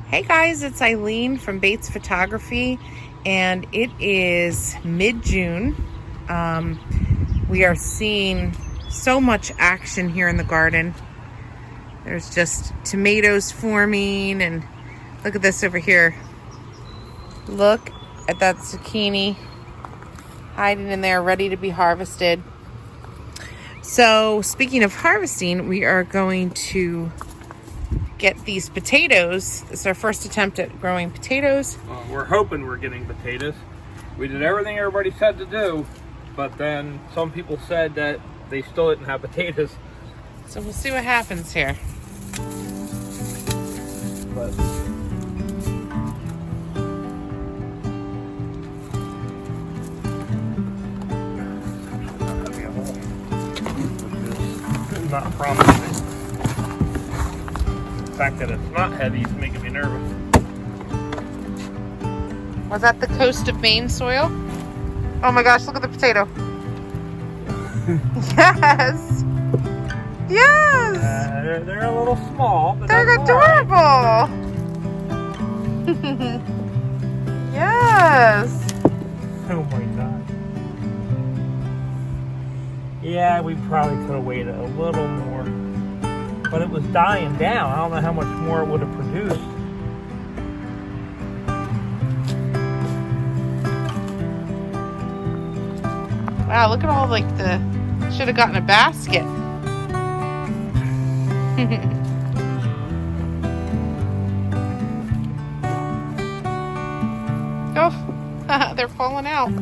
Hey guys, it's Eileen from Bates Photography, and it is mid-June. We are seeing so much action here in the garden. There's just tomatoes forming, and look at this over here. Look at that zucchini hiding in there, ready to be harvested. So speaking of harvesting, we are going to get these potatoes. This is our first attempt at growing potatoes. We're hoping we're getting potatoes. We did everything everybody said to do, but then some people said that they still didn't have potatoes. So we'll see what happens here. But not promising. The fact that it's not heavy is making me nervous. Was that the coast of Maine soil? Oh my gosh, look at the potato. Yes! Yes! They're a little small, but they're that's adorable! Yes! Oh my god. Yeah, we probably could have waited a little more. But it was dying down. I don't know how much more it would have produced. Wow, look at all like the... Should have gotten a basket. Oh, they're falling out.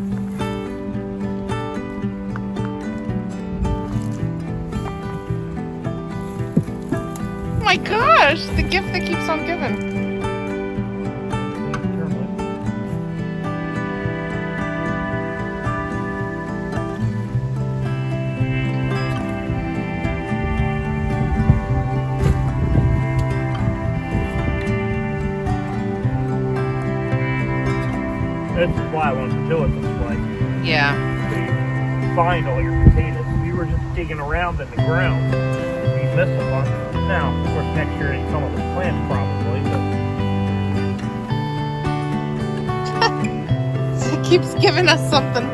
Oh my gosh, the gift that keeps on giving. That's why I wanted to do it this way. Yeah. So you find all your potatoes. If you were just digging around in the ground, you'd miss a bunch. Now, of course, next year they come with a plant probably, but It keeps giving us something.